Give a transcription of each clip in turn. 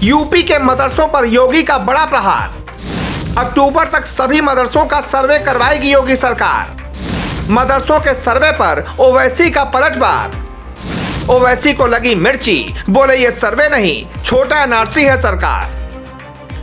UP के मदरसों पर योगी का बड़ा प्रहार। अक्टूबर तक सभी मदरसों का सर्वे करवाएगी योगी सरकार। मदरसों के सर्वे पर ओवैसी का पलटवार। ओवैसी को लगी मिर्ची, बोले ये सर्वे नहीं, छोटा एनआरसी है सरकार।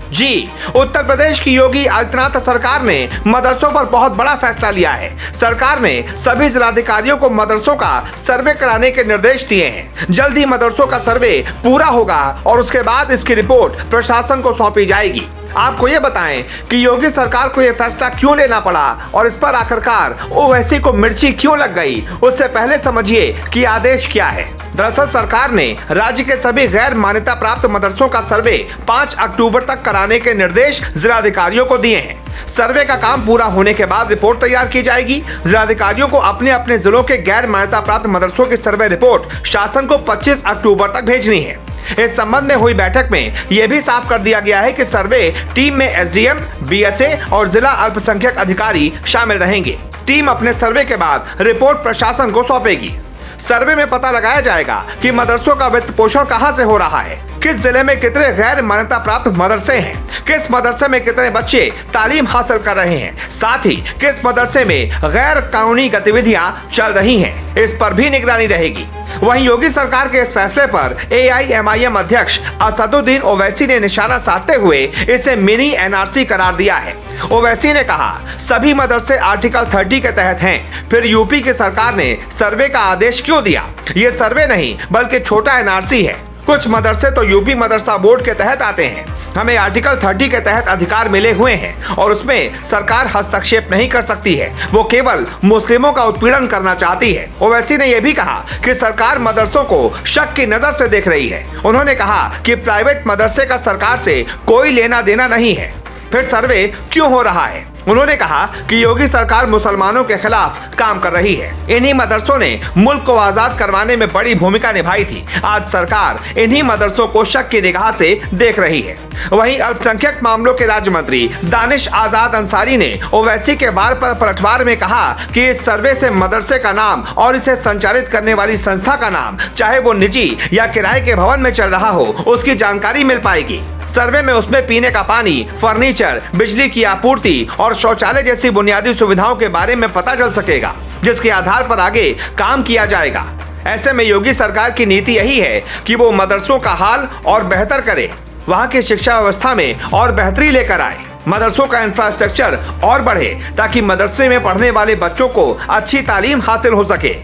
जी, उत्तर प्रदेश की योगी आदित्यनाथ सरकार ने मदरसों पर बहुत बड़ा फैसला लिया है। सरकार ने सभी जिलाधिकारियों को मदरसों का सर्वे कराने के निर्देश दिए हैं। जल्द ही मदरसों का सर्वे पूरा होगा और उसके बाद इसकी रिपोर्ट प्रशासन को सौंपी जाएगी। आपको ये बताएं कि योगी सरकार को यह फैसला क्यों लेना पड़ा और इस पर आखिरकार ओवैसी को मिर्ची क्यों लग गई। उससे पहले समझिए कि आदेश क्या है। दरअसल सरकार ने राज्य के सभी गैर मान्यता प्राप्त मदरसों का सर्वे 5 अक्टूबर तक कराने के निर्देश जिलाधिकारियों को दिए हैं। सर्वे का काम पूरा होने के बाद रिपोर्ट तैयार की जाएगी। जिलाधिकारियों को अपने अपने जिलों के गैर मान्यता प्राप्त मदरसों की सर्वे रिपोर्ट शासन को 25 अक्टूबर तक भेजनी है। इस संबंध में हुई बैठक में यह भी साफ कर दिया गया है कि सर्वे टीम में एसडीएम, बीएसए और जिला अल्पसंख्यक अधिकारी शामिल रहेंगे। टीम अपने सर्वे के बाद रिपोर्ट प्रशासन को सौंपेगी। सर्वे में पता लगाया जाएगा कि मदरसों का वित्त पोषण कहां से हो रहा है, किस जिले में कितने गैर मान्यता प्राप्त मदरसे हैं, किस मदरसे में कितने बच्चे तालीम हासिल कर रहे हैं, साथ ही किस मदरसे में गैर कानूनी गतिविधियां चल रही हैं, इस पर भी निगरानी रहेगी। वहीं योगी सरकार के इस फैसले पर एआईएमआईएम अध्यक्ष असदुद्दीन ओवैसी ने निशाना साधते हुए इसे मिनी एनआरसी करार दिया है। ओवैसी ने कहा, सभी मदरसे आर्टिकल 30 के तहत हैं, फिर यूपी की सरकार ने सर्वे का आदेश क्यों दिया? ये सर्वे नहीं बल्कि छोटा एनआरसी है। कुछ मदरसे तो यूपी मदरसा बोर्ड के तहत आते हैं। हमें आर्टिकल 30 के तहत अधिकार मिले हुए हैं और उसमें सरकार हस्तक्षेप नहीं कर सकती है। वो केवल मुस्लिमों का उत्पीड़न करना चाहती है। ओवैसी ने यह भी कहा कि सरकार मदरसों को शक की नजर से देख रही है। उन्होंने कहा कि प्राइवेट मदरसे का सरकार से कोई लेना देना नहीं है, फिर सर्वे क्यों हो रहा है? उन्होंने कहा कि योगी सरकार मुसलमानों के खिलाफ काम कर रही है। इन्हीं मदरसों ने मुल्क को आजाद करवाने में बड़ी भूमिका निभाई थी। आज सरकार इन्हीं मदरसों को शक की निगाह से देख रही है। वहीं अल्पसंख्यक मामलों के राज्य मंत्री दानिश आजाद अंसारी ने ओवैसी के बार पर पलटवार में कहा कि इस सर्वे से मदरसे का नाम और इसे संचालित करने वाली संस्था का नाम, चाहे वो निजी या किराए के भवन में चल रहा हो, उसकी जानकारी मिल पाएगी। सर्वे में उसमें पीने का पानी, फर्नीचर, बिजली की आपूर्ति और शौचालय जैसी बुनियादी सुविधाओं के बारे में पता चल सकेगा, जिसके आधार पर आगे काम किया जाएगा। ऐसे में योगी सरकार की नीति यही है कि वो मदरसों का हाल और बेहतर करे, वहाँ की शिक्षा व्यवस्था में और बेहतरी लेकर आए, मदरसों का इंफ्रास्ट्रक्चर और बढ़े ताकि मदरसे में पढ़ने वाले बच्चों को अच्छी तालीम हासिल हो सके।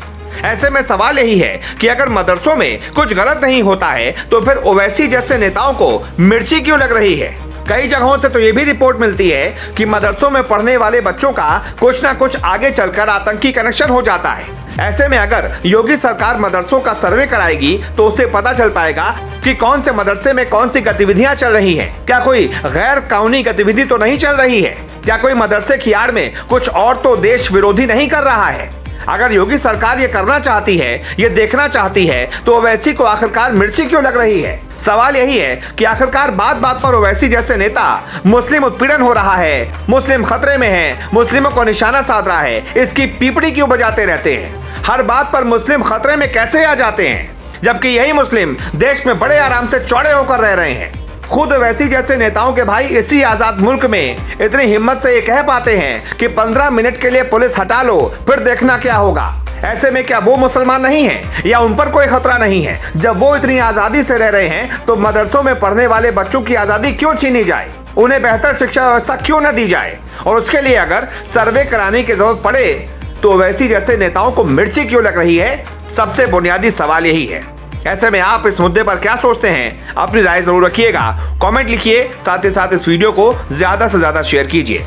ऐसे में सवाल यही है कि अगर मदरसों में कुछ गलत नहीं होता है तो फिर ओवैसी जैसे नेताओं को मिर्ची क्यों लग रही है? कई जगहों से तो ये भी रिपोर्ट मिलती है कि मदरसों में पढ़ने वाले बच्चों का कुछ ना कुछ आगे चलकर आतंकी कनेक्शन हो जाता है। ऐसे में अगर योगी सरकार मदरसों का सर्वे कराएगी तो उससे पता चल पाएगा कि कौन से मदरसे में कौन सी गतिविधियां चल रही हैं। क्या कोई गैर कानूनी गतिविधि तो नहीं चल रही है? क्या कोई मदरसे की आड़ में कुछ और तो देश विरोधी नहीं कर रहा है? अगर योगी सरकार ये करना चाहती है, ये देखना चाहती है, तो ओवैसी को आखिरकार मिर्ची क्यों लग रही है? सवाल यही है कि आखिरकार बात बात पर ओवैसी जैसे नेता मुस्लिम उत्पीड़न हो रहा है, मुस्लिम खतरे में है, मुस्लिमों को निशाना साध रहा है, इसकी पीपड़ी क्यों बजाते रहते हैं? हर बात पर मुस्लिम खतरे में कैसे आ जाते हैं, जबकि यही मुस्लिम देश में बड़े आराम से चौड़े होकर रह रहे हैं। खुद ओवैसी जैसे नेताओं के भाई इसी आजाद मुल्क में इतनी हिम्मत से ये कह पाते हैं कि 15 मिनट के लिए पुलिस हटा लो, फिर देखना क्या होगा। ऐसे में क्या वो मुसलमान नहीं है या उन पर कोई खतरा नहीं है? जब वो इतनी आजादी से रह रहे हैं तो मदरसों में पढ़ने वाले बच्चों की आजादी क्यों छीनी जाए? उन्हें बेहतर शिक्षा व्यवस्था क्यों न दी जाए? और उसके लिए अगर सर्वे कराने की जरूरत पड़े तो ओवैसी जैसे नेताओं को मिर्ची क्यों लग रही है? सबसे बुनियादी सवाल यही है। ऐसे में आप इस मुद्दे पर क्या सोचते हैं? अपनी राय जरूर रखिएगा, कमेंट लिखिए, साथ ही साथ इस वीडियो को ज्यादा से ज्यादा शेयर कीजिए।